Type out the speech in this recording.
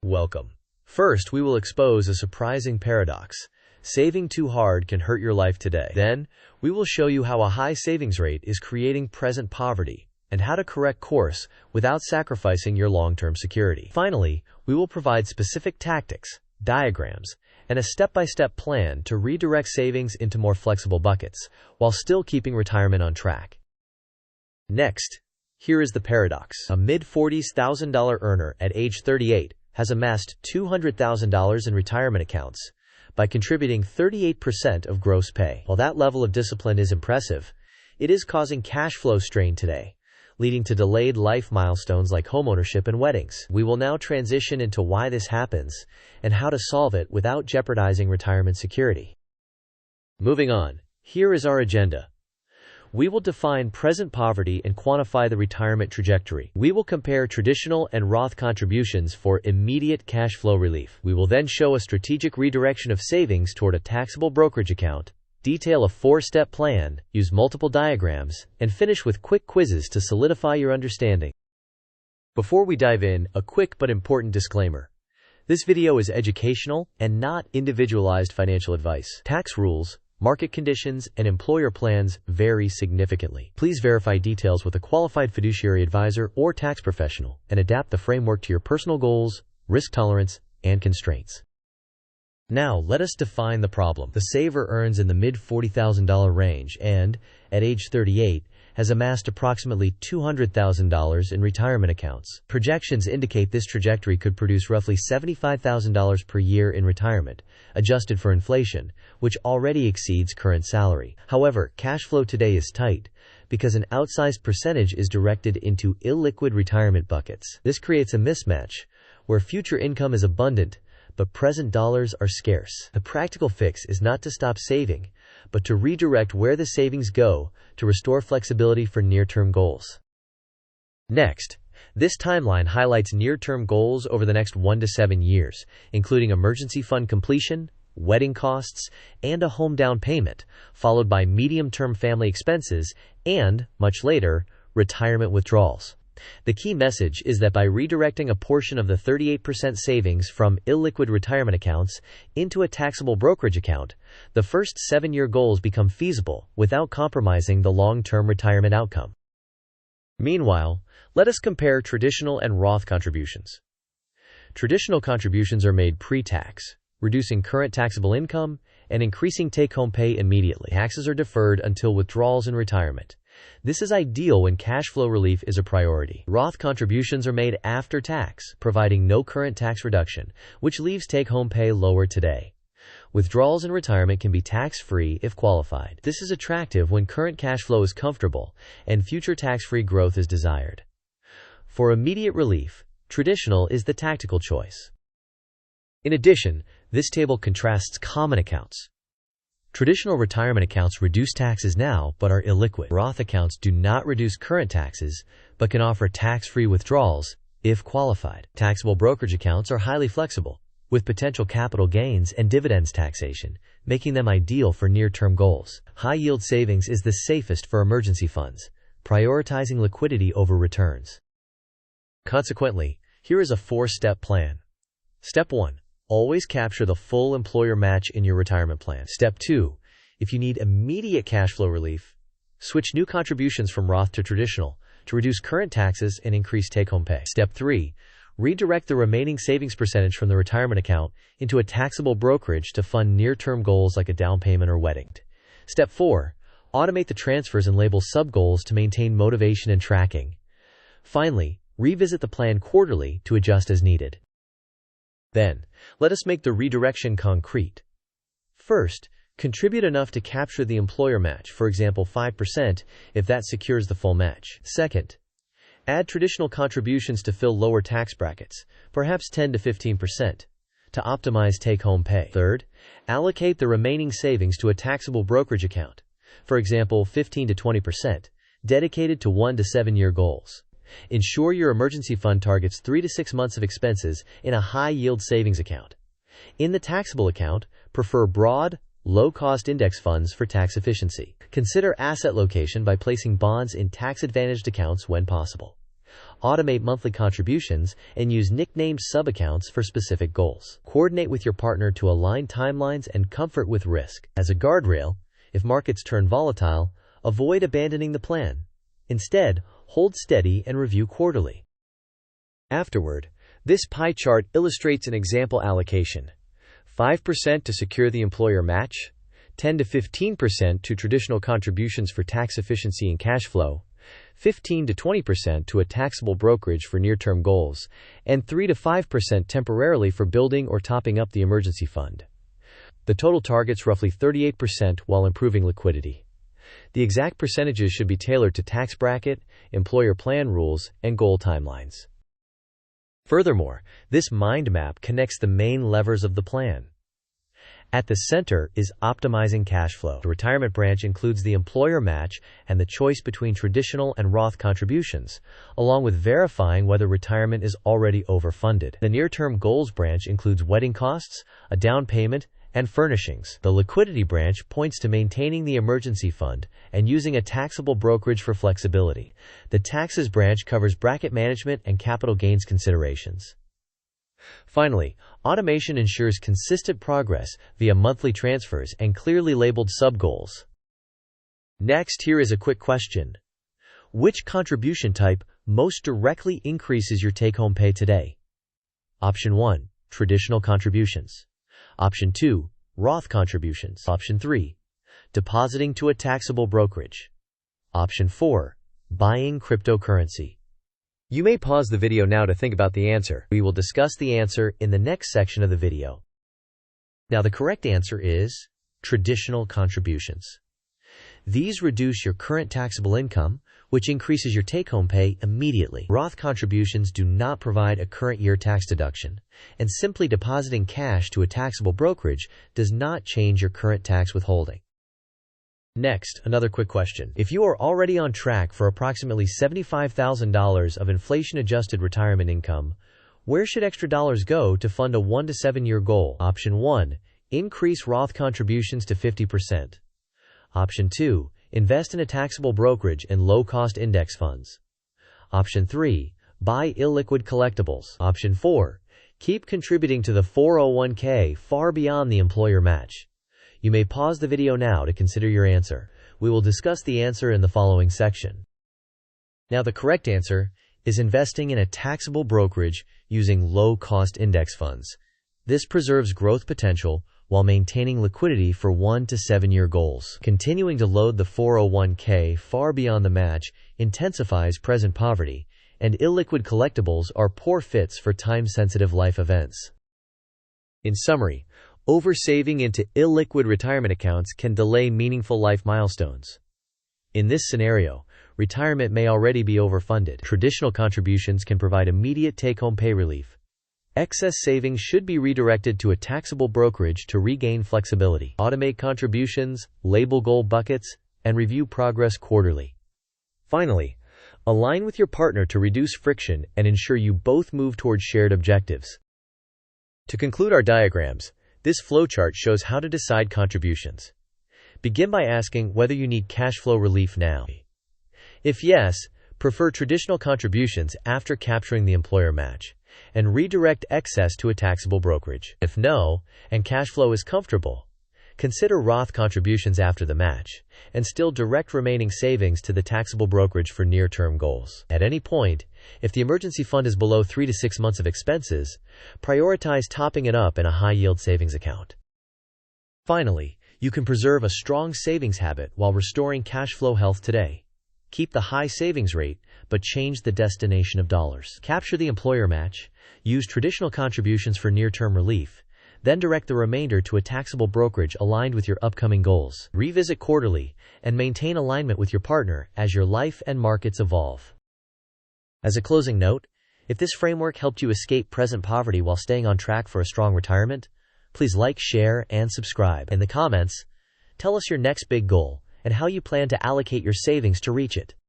Welcome. First, we will expose a surprising paradox. Saving too hard can hurt your life today. Then, we will show you how a high savings rate is creating present poverty and how to correct course without sacrificing your long-term security. Finally, we will provide specific tactics, diagrams, and a step-by-step plan to redirect savings into more flexible buckets while still keeping retirement on track. Next, here is the paradox. A mid-$40,000 earner at age 38 has amassed $200,000 in retirement accounts by contributing 38% of gross pay. While that level of discipline is impressive, it is causing cash flow strain today, leading to delayed life milestones like homeownership and weddings. We will now transition into why this happens and how to solve it without jeopardizing retirement security. Moving on, here is our agenda. We will define present poverty and quantify the retirement trajectory. We will compare traditional and Roth contributions for immediate cash flow relief. We will then show a strategic redirection of savings toward a taxable brokerage account, detail a 4-step plan, use multiple diagrams, and finish with quick quizzes to solidify your understanding. Before we dive in, a quick but important disclaimer. This video is educational and not individualized financial advice. Tax rules, market conditions, and employer plans vary significantly. Please verify details with a qualified fiduciary advisor or tax professional and adapt the framework to your personal goals, risk tolerance, and constraints. Now, let us define the problem. The saver earns in the mid-$40,000 range and, at age 38, has amassed approximately $200,000 in retirement accounts. Projections indicate this trajectory could produce roughly $75,000 per year in retirement, adjusted for inflation, which already exceeds current salary. However, cash flow today is tight because an outsized percentage is directed into illiquid retirement buckets. This creates a mismatch where future income is abundant, but present dollars are scarce. The practical fix is not to stop saving, but to redirect where the savings go to restore flexibility for near-term goals. Next, this timeline highlights near-term goals over the next 1 to 7 years, including emergency fund completion, wedding costs, and a home down payment, followed by medium-term family expenses, and, much later, retirement withdrawals. The key message is that by redirecting a portion of the 38% savings from illiquid retirement accounts into a taxable brokerage account, the first 7-year goals become feasible without compromising the long-term retirement outcome. Meanwhile, let us compare traditional and Roth contributions. Traditional contributions are made pre-tax, reducing current taxable income and increasing take-home pay immediately. Taxes are deferred until withdrawals in retirement. This is ideal when cash flow relief is a priority. Roth contributions are made after tax, providing no current tax reduction, which leaves take-home pay lower today. Withdrawals in retirement can be tax-free if qualified. This is attractive when current cash flow is comfortable and future tax-free growth is desired. For immediate relief, traditional is the tactical choice. In addition, this table contrasts common accounts. Traditional retirement accounts reduce taxes now but are illiquid. Roth accounts do not reduce current taxes but can offer tax-free withdrawals if qualified. Taxable brokerage accounts are highly flexible, with potential capital gains and dividends taxation, making them ideal for near-term goals. High-yield savings is the safest for emergency funds, prioritizing liquidity over returns. Consequently, here is a 4-step plan. Step 1. Always capture the full employer match in your retirement plan. Step 2. If you need immediate cash flow relief, switch new contributions from Roth to traditional to reduce current taxes and increase take-home pay. Step 3. Redirect the remaining savings percentage from the retirement account into a taxable brokerage to fund near-term goals like a down payment or wedding. Step 4. Automate the transfers and label sub-goals to maintain motivation and tracking. Finally, revisit the plan quarterly to adjust as needed. Then, let us make the redirection concrete. First, contribute enough to capture the employer match, for example 5%, if that secures the full match. Second, add traditional contributions to fill lower tax brackets, perhaps 10 to 15%, to optimize take-home pay. Third, allocate the remaining savings to a taxable brokerage account, for example 15 to 20%, dedicated to 1 to 7-year goals. Ensure your emergency fund targets 3 to 6 months of expenses in a high-yield savings account. In the taxable account, prefer broad, low-cost index funds for tax efficiency. Consider asset location by placing bonds in tax-advantaged accounts when possible. Automate monthly contributions and use nicknamed sub-accounts for specific goals. Coordinate with your partner to align timelines and comfort with risk. As a guardrail, if markets turn volatile, avoid abandoning the plan. Instead, hold steady and review quarterly. Afterward, this pie chart illustrates an example allocation. 5% to secure the employer match, 10 to 15% to traditional contributions for tax efficiency and cash flow, 15 to 20% to a taxable brokerage for near-term goals, and 3 to 5% temporarily for building or topping up the emergency fund. The total target's roughly 38% while improving liquidity. The exact percentages should be tailored to tax bracket, employer plan rules, and goal timelines. Furthermore, this mind map connects the main levers of the plan. At the center is optimizing cash flow. The retirement branch includes the employer match and the choice between traditional and Roth contributions, along with verifying whether retirement is already overfunded. The near-term goals branch includes wedding costs, a down payment, and furnishings. The liquidity branch points to maintaining the emergency fund and using a taxable brokerage for flexibility. The taxes branch covers bracket management and capital gains considerations. Finally, automation ensures consistent progress via monthly transfers and clearly labeled sub-goals. Next, here is a quick question. Which contribution type most directly increases your take-home pay today? Option 1, traditional contributions. Option 2, Roth contributions. Option 3, depositing to a taxable brokerage. Option 4, buying cryptocurrency. You may pause the video now to think about the answer. We will discuss the answer in the next section of the video. Now, the correct answer is traditional contributions. These reduce your current taxable income, which increases your take-home pay immediately. Roth contributions do not provide a current year tax deduction, and simply depositing cash to a taxable brokerage does not change your current tax withholding. Next, another quick question. If you are already on track for approximately $75,000 of inflation-adjusted retirement income, where should extra dollars go to fund a 1 to 7 year goal? Option 1, increase Roth contributions to 50%. Option 2, invest in a taxable brokerage and low-cost index funds. Option 3, buy illiquid collectibles. Option 4, keep contributing to the 401k far beyond the employer match. You may pause the video now to consider your answer. We will discuss the answer in the following section. Now, the correct answer is investing in a taxable brokerage using low-cost index funds. This preserves growth potential while maintaining liquidity for 1 to 7 year goals. Continuing to load the 401k far beyond the match intensifies present poverty, and illiquid collectibles are poor fits for time-sensitive life events. In summary, oversaving into illiquid retirement accounts can delay meaningful life milestones. In this scenario, retirement may already be overfunded. Traditional contributions can provide immediate take-home pay relief. Excess savings should be redirected to a taxable brokerage to regain flexibility. Automate contributions, label goal buckets, and review progress quarterly. Finally, align with your partner to reduce friction and ensure you both move towards shared objectives. To conclude our diagrams, this flowchart shows how to decide contributions. Begin by asking whether you need cash flow relief now. If yes, prefer traditional contributions after capturing the employer match, and redirect excess to a taxable brokerage. If no, and cash flow is comfortable, consider Roth contributions after the match, and still direct remaining savings to the taxable brokerage for near-term goals. At any point, if the emergency fund is below 3 to 6 months of expenses, prioritize topping it up in a high-yield savings account. Finally, you can preserve a strong savings habit while restoring cash flow health today. Keep the high savings rate, but change the destination of dollars. Capture the employer match, use traditional contributions for near-term relief, then direct the remainder to a taxable brokerage aligned with your upcoming goals. Revisit quarterly and maintain alignment with your partner as your life and markets evolve. As a closing note, if this framework helped you escape present poverty while staying on track for a strong retirement, please like, share, and subscribe. In the comments, tell us your next big goal and how you plan to allocate your savings to reach it.